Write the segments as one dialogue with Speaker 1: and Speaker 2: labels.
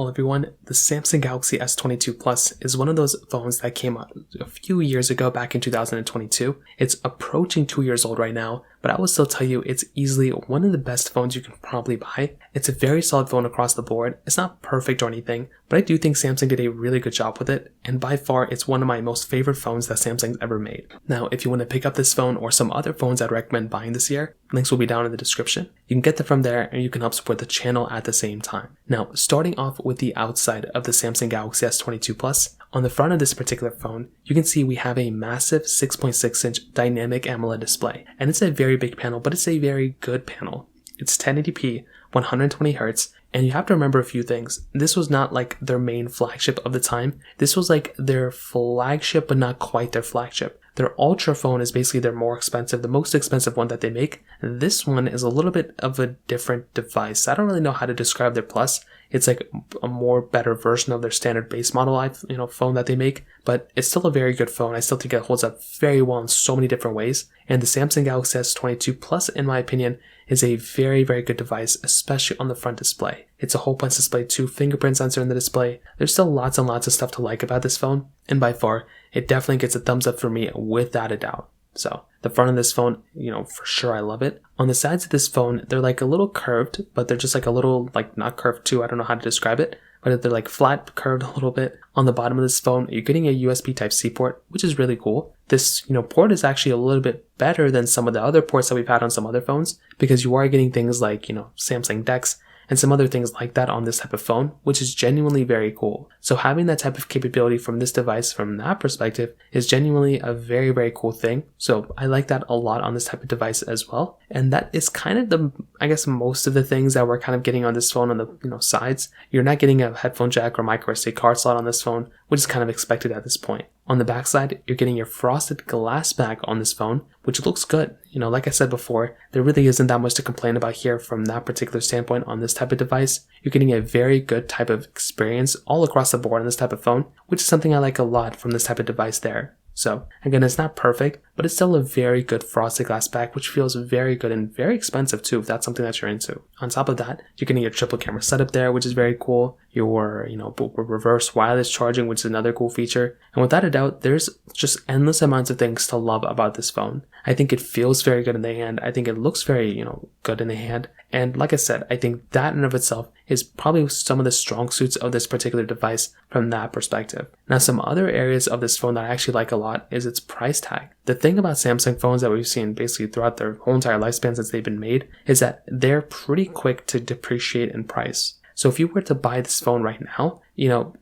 Speaker 1: Well, everyone, the Samsung Galaxy S22 Plus is one of those phones that came out a few years ago, back in 2022. It's approaching 2 years old right now, but I will still tell you it's easily one of the best phones you can probably buy. It's a very solid phone across the board. It's not perfect or anything, but I do think Samsung did a really good job with it, and by far it's one of my most favorite phones that Samsung's ever made. Now, if you want to pick up this phone or some other phones I'd recommend buying this year, links will be down in the description. You can get them from there and you can help support the channel at the same time. Now, starting off with the outside of the Samsung Galaxy S22 Plus, on the front of this particular phone, you can see we have a massive 6.6-inch dynamic AMOLED display. And it's a very big panel, but it's a very good panel. It's 1080p, 120Hz, and you have to remember a few things. This was not like their main flagship of the time. This was like their flagship, but not quite their flagship. Their Ultra phone is basically their more expensive, the most expensive one that they make. This one is a little bit of a different device. I don't really know how to describe their Plus. It's like a more better version of their standard base model, phone that they make, but it's still a very good phone. I still think it holds up very well in so many different ways. And the Samsung Galaxy S22 Plus, in my opinion, is a very, very good device, especially on the front display. It's a whole punch display too, fingerprint sensor in the display. There's still lots and lots of stuff to like about this phone, and by far, it definitely gets a thumbs up for me without a doubt. So the front of this phone, for sure I love it. On the sides of this phone, they're like a little curved, but they're just like a little, like not curved too, I don't know how to describe it, but they're like flat, curved a little bit. On the bottom of this phone, you're getting a USB Type-C port, which is really cool. This, port is actually a little bit better than some of the other ports that we've had on some other phones, because you are getting things like, Samsung DeX, and some other things like that on this type of phone, which is genuinely very cool. So having that type of capability from this device from that perspective is genuinely a very, very cool thing. So I like that a lot on this type of device as well. And that is kind of most of the things that we're kind of getting on this phone on the, sides. You're not getting a headphone jack or micro SD card slot on this phone, which is kind of expected at this point. On the backside, you're getting your frosted glass back on this phone, which looks good. Like I said before, there really isn't that much to complain about here from that particular standpoint on this type of device. You're getting a very good type of experience all across the board on this type of phone, which is something I like a lot from this type of device there. So again, it's not perfect, but it's still a very good frosted glass back, which feels very good and very expensive too, if that's something that you're into. On top of that, you're getting your triple camera setup there, which is very cool. Your, reverse wireless charging, which is another cool feature. And without a doubt, there's just endless amounts of things to love about this phone. I think it feels very good in the hand. I think it looks very, good in the hand. And like I said, I think that in of itself is probably some of the strong suits of this particular device from that perspective. Now, some other areas of this phone that I actually like a lot is its price tag. The thing about Samsung phones that we've seen basically throughout their whole entire lifespan since they've been made is that they're pretty quick to depreciate in price. So if you were to buy this phone right now,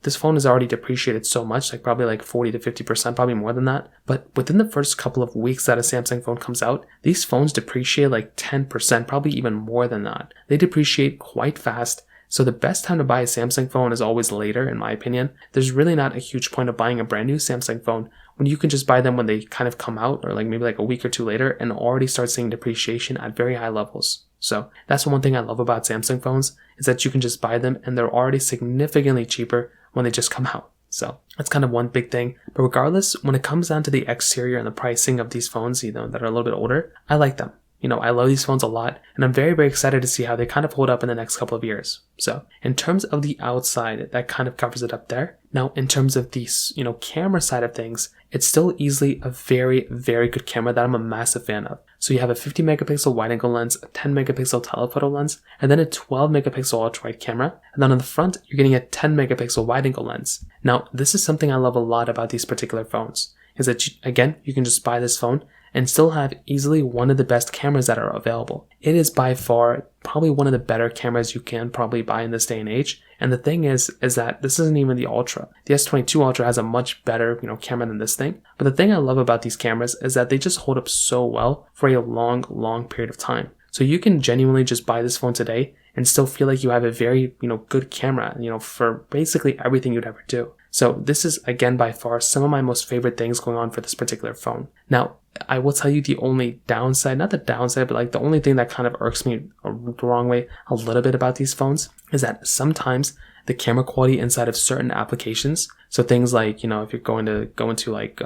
Speaker 1: this phone is already depreciated so much, like probably like 40 to 50%, probably more than that. But within the first couple of weeks that a Samsung phone comes out, these phones depreciate like 10%, probably even more than that. They depreciate quite fast. So the best time to buy a Samsung phone is always later, in my opinion. There's really not a huge point of buying a brand new Samsung phone when you can just buy them when they kind of come out, or like maybe like a week or two later, and already start seeing depreciation at very high levels. So that's one thing I love about Samsung phones, is that you can just buy them and they're already significantly cheaper when they just come out. So that's kind of one big thing. But regardless, when it comes down to the exterior and the pricing of these phones, that are a little bit older, I like them. I love these phones a lot, and I'm very, very excited to see how they kind of hold up in the next couple of years. So in terms of the outside, that kind of covers it up there. Now, in terms of the, camera side of things, it's still easily a very, very good camera that I'm a massive fan of. So you have a 50 megapixel wide angle lens, a 10 megapixel telephoto lens, and then a 12 megapixel ultra wide camera. And then on the front, you're getting a 10 megapixel wide angle lens. Now, this is something I love a lot about these particular phones, is that, again, you can just buy this phone and still have easily one of the best cameras that are available. It is by far probably one of the better cameras you can probably buy in this day and age. And the thing is that this isn't even the Ultra. The S22 Ultra has a much better, camera than this thing. But the thing I love about these cameras is that they just hold up so well for a long, long period of time. So you can genuinely just buy this phone today and still feel like you have a very, good camera, for basically everything you'd ever do. So this is, again, by far some of my most favorite things going on for this particular phone. Now, I will tell you the only downside, not the downside, but like the only thing that kind of irks me the wrong way a little bit about these phones is that sometimes the camera quality inside of certain applications, so things like, if you're going to go into like,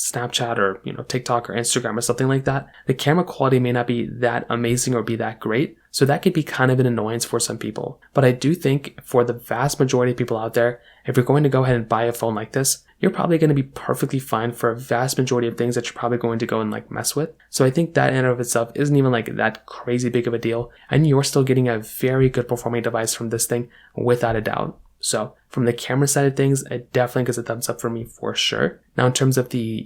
Speaker 1: Snapchat or, TikTok or Instagram or something like that, the camera quality may not be that amazing or be that great. So that could be kind of an annoyance for some people. But I do think for the vast majority of people out there, if you're going to go ahead and buy a phone like this, you're probably going to be perfectly fine for a vast majority of things that you're probably going to go and mess with. So I think that in and of itself isn't even that crazy big of a deal. And you're still getting a very good performing device from this thing without a doubt. So from the camera side of things, it definitely gets a thumbs up for me for sure. Now in terms of the,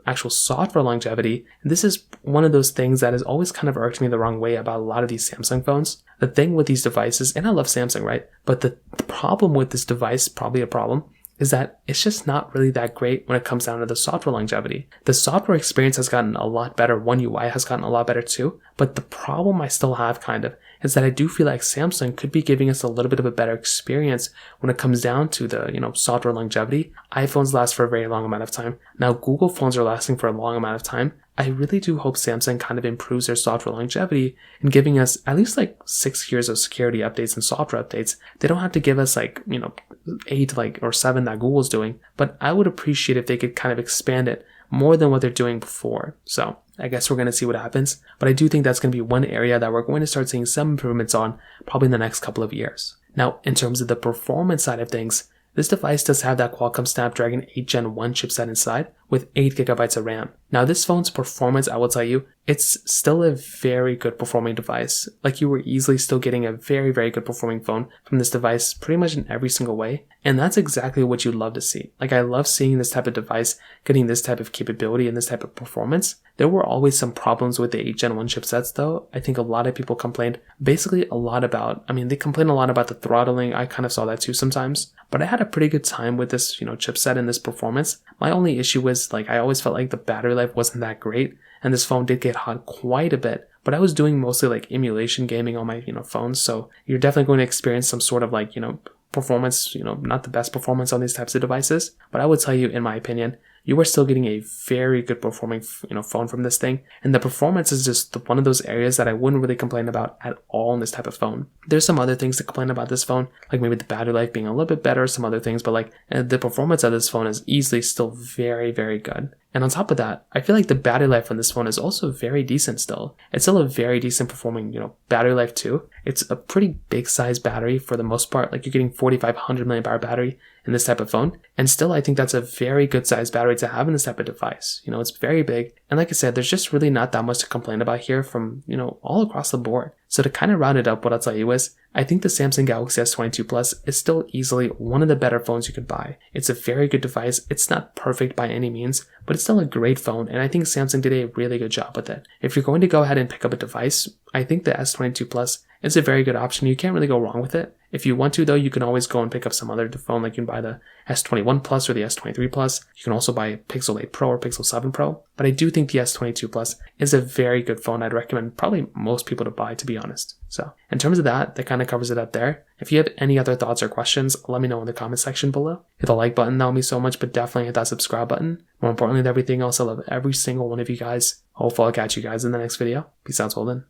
Speaker 1: actual software longevity, this is one of those things that has always kind of irked me the wrong way about a lot of these Samsung phones. The thing with these devices, and I love Samsung, right? But the problem with this device, probably a problem, is that it's just not really that great when it comes down to the software longevity. The software experience has gotten a lot better. One UI has gotten a lot better too. But the problem I still have kind of is that I do feel like Samsung could be giving us a little bit of a better experience when it comes down to the, software longevity. iPhones last for a very long amount of time. Now Google phones are lasting for a long amount of time. I really do hope Samsung kind of improves their software longevity in giving us at least 6 years of security updates and software updates. They don't have to give us 8 or 7 that Google's doing, but I would appreciate if they could kind of expand it more than what they're doing before. So I guess we're going to see what happens, but I do think that's going to be one area that we're going to start seeing some improvements on probably in the next couple of years. Now, in terms of the performance side of things, this device does have that Qualcomm Snapdragon 8 Gen 1 chipset inside with 8GB of RAM. Now this phone's performance, I will tell you, it's still a very good performing device. You were easily still getting a very, very good performing phone from this device pretty much in every single way. And that's exactly what you'd love to see. I love seeing this type of device getting this type of capability and this type of performance. There were always some problems with the 8 Gen 1 chipsets though. I think a lot of people complained basically a lot about, they complain a lot about the throttling. I kind of saw that too sometimes. But I had a pretty good time with this, chipset and this performance. My only issue was I always felt like the battery life wasn't that great, and this phone did get hot quite a bit. But I was doing mostly emulation gaming on my, phone, so you're definitely going to experience some sort of performance, not the best performance on these types of devices. But I would tell you, in my opinion, you are still getting a very good performing, phone from this thing. And the performance is just one of those areas that I wouldn't really complain about at all in this type of phone. There's some other things to complain about this phone, maybe the battery life being a little bit better, some other things, but the performance of this phone is easily still very, very good. And on top of that, I feel like the battery life on this phone is also very decent still. It's still a very decent performing, battery life too. It's a pretty big size battery for the most part. You're getting 4,500 mAh battery in this type of phone. And still, I think that's a very good size battery to have in this type of device. It's very big. And like I said, there's just really not that much to complain about here from, all across the board. So to kind of round it up, what I'll tell you is, I think the Samsung Galaxy S22 Plus is still easily one of the better phones you could buy. It's a very good device. It's not perfect by any means, but it's still a great phone, and I think Samsung did a really good job with it. If you're going to go ahead and pick up a device, I think the S22 Plus is a very good option. You can't really go wrong with it. If you want to though, you can always go and pick up some other phone, you can buy the S21 Plus or the S23 Plus. You can also buy a Pixel 8 Pro or Pixel 7 Pro. But I do think the S22 Plus is a very good phone. I'd recommend probably most people to buy, to be honest. So in terms of that kind of covers it up there. If you have any other thoughts or questions, let me know in the comment section below. Hit the like button, that would mean so much, but definitely hit that subscribe button. More importantly than everything else, I love every single one of you guys. Hopefully I'll catch you guys in the next video. Peace out, till then.